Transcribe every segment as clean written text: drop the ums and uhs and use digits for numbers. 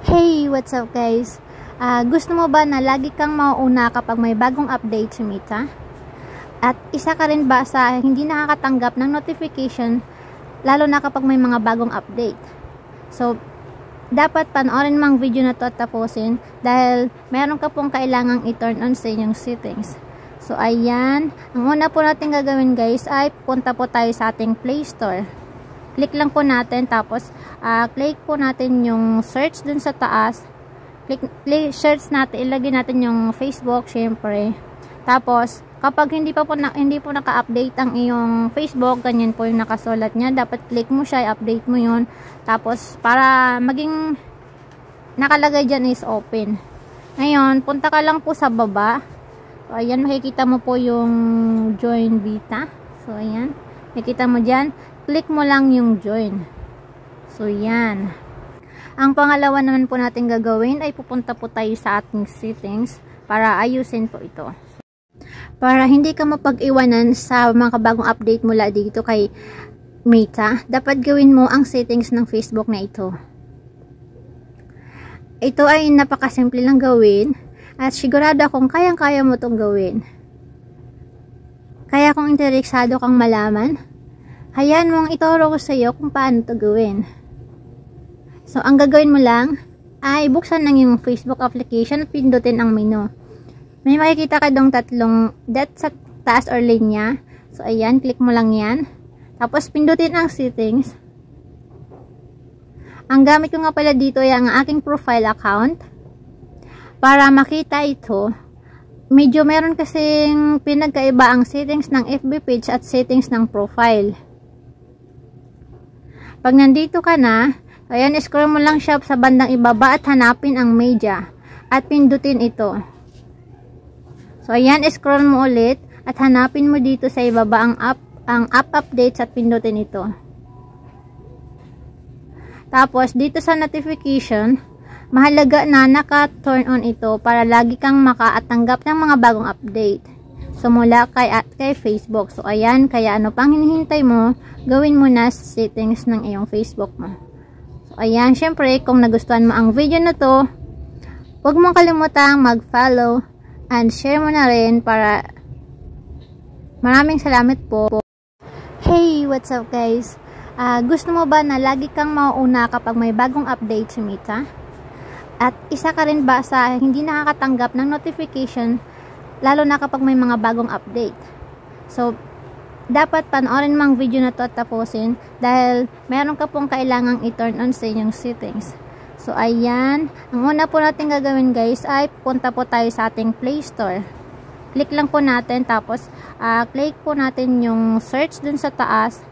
Hey, what's up guys? Gusto mo ba na lagi kang mauuna kapag may bagong update sa Meta? At isa ka rin ba sa hindi nakakatanggap ng notification lalo na kapag may mga bagong update? So, dapat panoorin mo ang video na to at tapusin dahil meron ka pong kailangang i-turn on sa inyong settings. So, ayan. Ang una po natin gagawin guys ay punta po tayo sa ating Play Store. Click lang po natin, tapos click po natin yung search dun sa taas. Search natin, ilagay natin yung Facebook syempre. Tapos kapag hindi po naka-update ang iyong Facebook, ganyan po yung nakasulat niya, dapat click mo siya, i-update mo yun. Tapos para maging nakalagay dyan is open. Ngayon, punta ka lang po sa baba. So, ayan, makikita mo po yung join beta. So, ayan, makikita mo dyan. Click mo lang yung join. So, yan. Ang pangalawa naman po natin gagawin ay pupunta po tayo sa ating settings para ayusin po ito. Para hindi ka mapag-iwanan sa mga bagong update mula dito kay Meta, dapat gawin mo ang settings ng Facebook na ito. Ito ay napakasimple lang gawin at sigurado akong kayang-kaya mo itong gawin. Kaya kung interesado kang malaman, hayaan mong ituro ko sa iyo kung paano ito gawin. So, ang gagawin mo lang ay buksan lang yung Facebook application at pindutin ang menu. May makikita ka dong tatlong dot sa taas or linya. So, ayan, click mo lang yan. Tapos, pindutin ang settings. Ang gamit ko nga pala dito ay ang aking profile account. Para makita ito, medyo meron kasing pinagkaiba ang settings ng FB page at settings ng profile. Pag nandito ka na, ayan, scroll mo lang siya sa bandang ibaba at hanapin ang media at pindutin ito. So, ayan, scroll mo ulit at hanapin mo dito sa ibaba ang app updates at pindutin ito. Tapos, dito sa notification, mahalaga na naka-turn on ito para lagi kang makaatanggap ng mga bagong update. So, mula kay Facebook. So, ayan, kaya ano pang hinihintay mo, gawin mo na sa settings ng iyong Facebook mo. So, ayan, syempre, kung nagustuhan mo ang video na to, huwag mong kalimutang mag-follow and share mo na rin para maraming salamat po. Hey, what's up guys? Gusto mo ba na lagi kang mauuna kapag may bagong update sa Meta? At isa ka rin ba sa hindi nakakatanggap ng notification lalo na kapag may mga bagong update? So, dapat panoorin mo ang video na to at tapusin dahil meron ka pong kailangang i-turn on sa inyong settings. So, ayan. Ang una po natin gagawin guys ay punta po tayo sa ating Play Store. Click lang po natin, tapos click po natin yung search dun sa taas.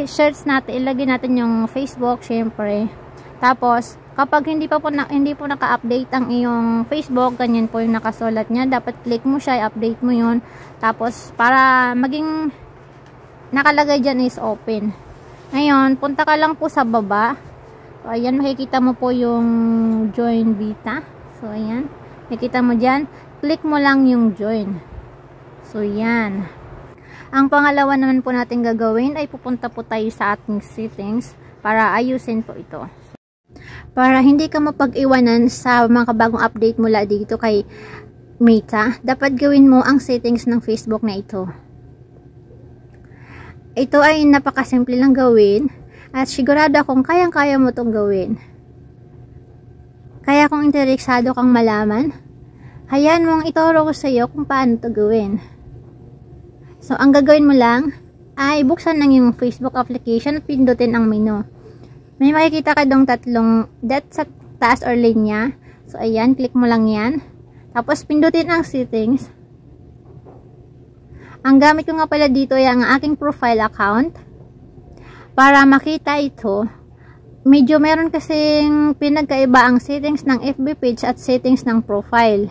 Search natin, ilagay natin yung Facebook syempre. Tapos, kapag hindi po naka-update ang iyong Facebook, ganyan po yung nakasulat niya, dapat click mo siya, i-update mo yun. Tapos, para maging nakalagay dyan is open. Ngayon, punta ka lang po sa baba. So, ayan, makikita mo po yung join beta. So, ayan, makikita mo dyan. Click mo lang yung join. So, yan. Ang pangalawa naman po natin gagawin ay pupunta po tayo sa ating settings para ayusin po ito. Para hindi ka mapag-iwanan sa mga bagong update mula dito kay Meta, dapat gawin mo ang settings ng Facebook na ito. Ito ay napakasimple lang gawin at sigurado akong kayang-kaya mo itong gawin. Kaya kung interesado kang malaman, hayaan mong ituro ko sa iyo kung paano ito gawin. So, ang gagawin mo lang ay buksan lang yung Facebook application at pindutin ang menu. May makikita ka dong tatlong dot sa taas or linya. So, ayan, click mo lang yan. Tapos, pindutin ang settings. Ang gamit ko nga pala dito ay ang aking profile account. Para makita ito, medyo meron kasing pinagkaiba ang settings ng FB page at settings ng profile.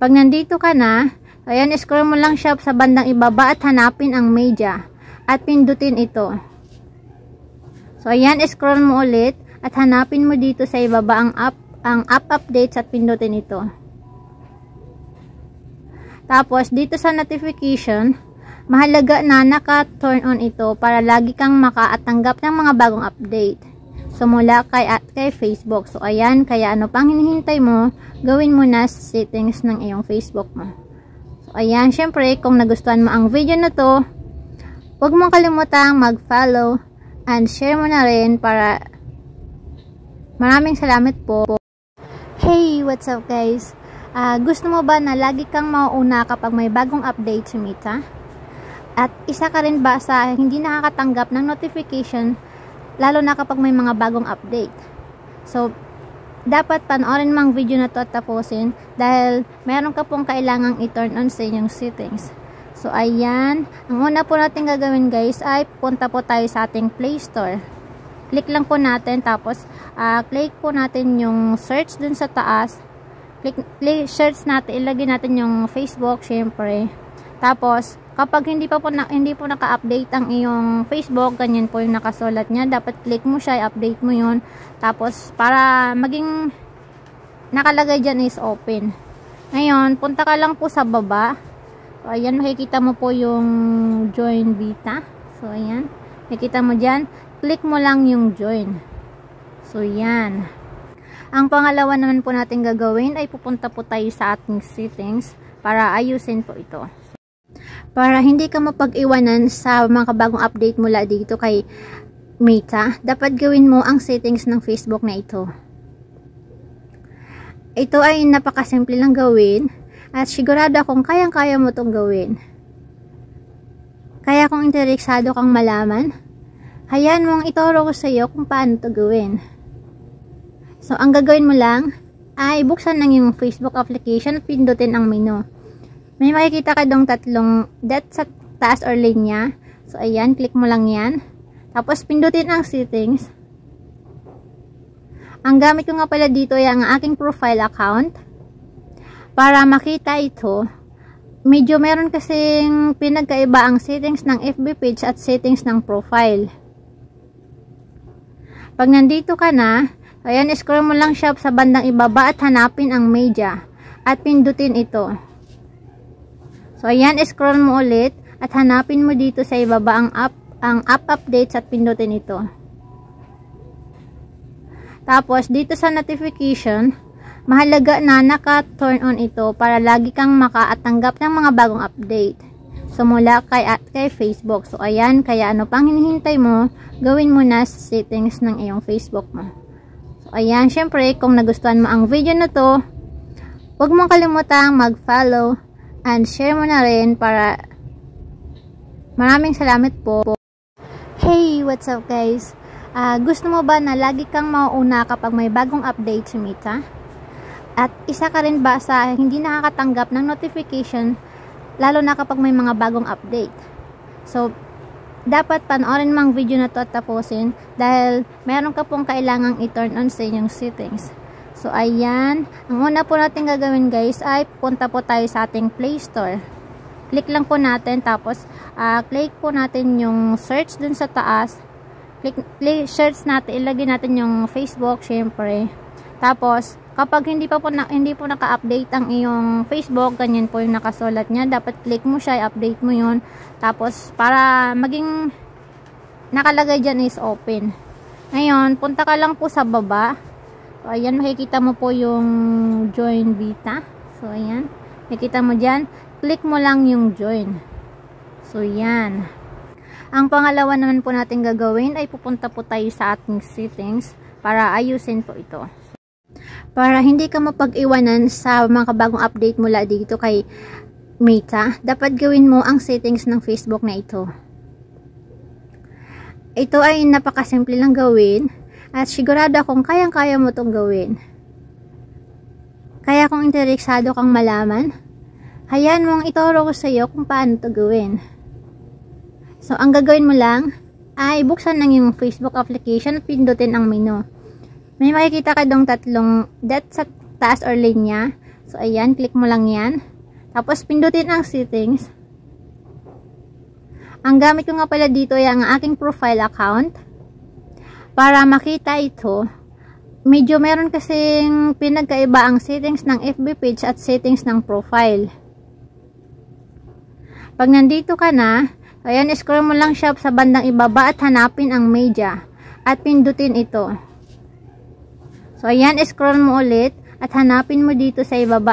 Pag nandito ka na, ayan, scroll mo lang siya sa bandang ibaba at hanapin ang media at pindutin ito. So, ayan, scroll mo ulit at hanapin mo dito sa ibaba ang app updates at pindutin ito. Tapos, dito sa notification, mahalaga na naka-turn on ito para lagi kang makaatanggap ng mga bagong update. So, mula kay Facebook. So, ayan. Kaya ano pang hinihintay mo, gawin mo na sa settings ng iyong Facebook mo. So, ayan. Syempre, kung nagustuhan mo ang video na to, huwag mong kalimutang mag-follow and share mo na rin para maraming salamat po. Hey, what's up guys? Gusto mo ba na lagi kang mauuna kapag may bagong update sa Meta? At isa ka rin ba sa hindi nakakatanggap ng notification lalo na kapag may mga bagong update? So, dapat panoorin mo ang video na to at tapusin dahil meron ka pong kailangang i-turn on sa inyong settings. So, ayan. Ang una po natin gagawin guys ay punta po tayo sa ating Play Store. Click lang po natin tapos click po natin yung search dun sa taas. Search natin, ilagay natin yung Facebook syempre. Tapos, kapag hindi po naka-update ang iyong Facebook, ganyan po yung nakasulat niya. Dapat click mo siya, i-update mo yun. Tapos, para maging nakalagay dyan is open. Ngayon, punta ka lang po sa baba. So, ayan, makikita mo po yung join beta. So, ayan. Makikita mo dyan. Click mo lang yung join. So, yan. Ang pangalawa naman po natin gagawin ay pupunta po tayo sa ating settings para ayusin po ito. Para hindi ka mapag-iwanan sa mga bagong update mula dito kay Meta, dapat gawin mo ang settings ng Facebook na ito. Ito ay napakasimple lang gawin at sigurado akong kayang-kaya mo itong gawin. Kaya kung interesado kang malaman, hayaan mong ituro ko sa iyo kung paano ito gawin. So, ang gagawin mo lang ay buksan ng iyong Facebook application at pindutin ang menu. May makikita ka dong tatlong dot sa taas or linya. So, ayan, click mo lang yan. Tapos, pindutin ang settings. Ang gamit ko nga pala dito ay ang aking profile account. Para makita ito, medyo meron kasing pinagkaiba ang settings ng FB page at settings ng profile. Pag nandito ka na, ayan, scroll mo lang siya sa bandang ibaba at hanapin ang media. At pindutin ito. So, ayan, scroll mo ulit at hanapin mo dito sa ibaba ang app updates at pindutin ito. Tapos, dito sa notification, mahalaga na naka-turn on ito para lagi kang makaatanggap ng mga bagong update. So, mula kay Facebook. So, ayan, kaya ano pang hinihintay mo, gawin mo na sa settings ng iyong Facebook mo. So, ayan, syempre, kung nagustuhan mo ang video na to, huwag mong kalimutang mag-follow and share mo na rin para maraming salamat po. Hey, what's up guys? Gusto mo ba na lagi kang mauuna kapag may bagong update sa Meta? At isa ka rin ba sa hindi nakakatanggap ng notification lalo na kapag may mga bagong update? So, dapat panoorin mo ang video na to at tapusin dahil meron ka pong kailangang i-turn on sa inyong settings. So, ayan. Ang una po natin gagawin guys ay punta po tayo sa ating Play Store. Click lang po natin tapos click po natin yung search dun sa taas. Search natin, ilagay natin yung Facebook syempre. Tapos, kapag hindi po naka-update ang iyong Facebook, ganyan po yung nakasulat niya. Dapat click mo siya, i-update mo yun. Tapos, para maging nakalagay dyan is open. Ngayon, punta ka lang po sa baba. So, ayan, makikita mo po yung join beta. So, ayan. Makikita mo dyan. Click mo lang yung join. So, yan. Ang pangalawa naman po natin gagawin ay pupunta po tayo sa ating settings para ayusin po ito. Para hindi ka mapag-iwanan sa mga bagong update mula dito kay Meta, dapat gawin mo ang settings ng Facebook na ito. Ito ay napakasimple lang gawin. At sigurado akong kayang-kaya mo itong gawin. Kaya kung interesado kang malaman, hayaan mong ituro ko sa iyo kung paano ito gawin. So, ang gagawin mo lang ay buksan ng iyong Facebook application at pindutin ang menu. May makikita ka dong tatlong dot sa taas or linya. So, ayan, click mo lang yan. Tapos, pindutin ang settings. Ang gamit ko nga pala dito ay ang aking profile account. Para makita ito, medyo meron kasing pinagkaiba ang settings ng FB page at settings ng profile. Pag nandito ka na, ayan, scroll mo lang siya sa bandang ibaba at hanapin ang media. at pindutin ito. So, ayan, scroll mo ulit at hanapin mo dito sa ibaba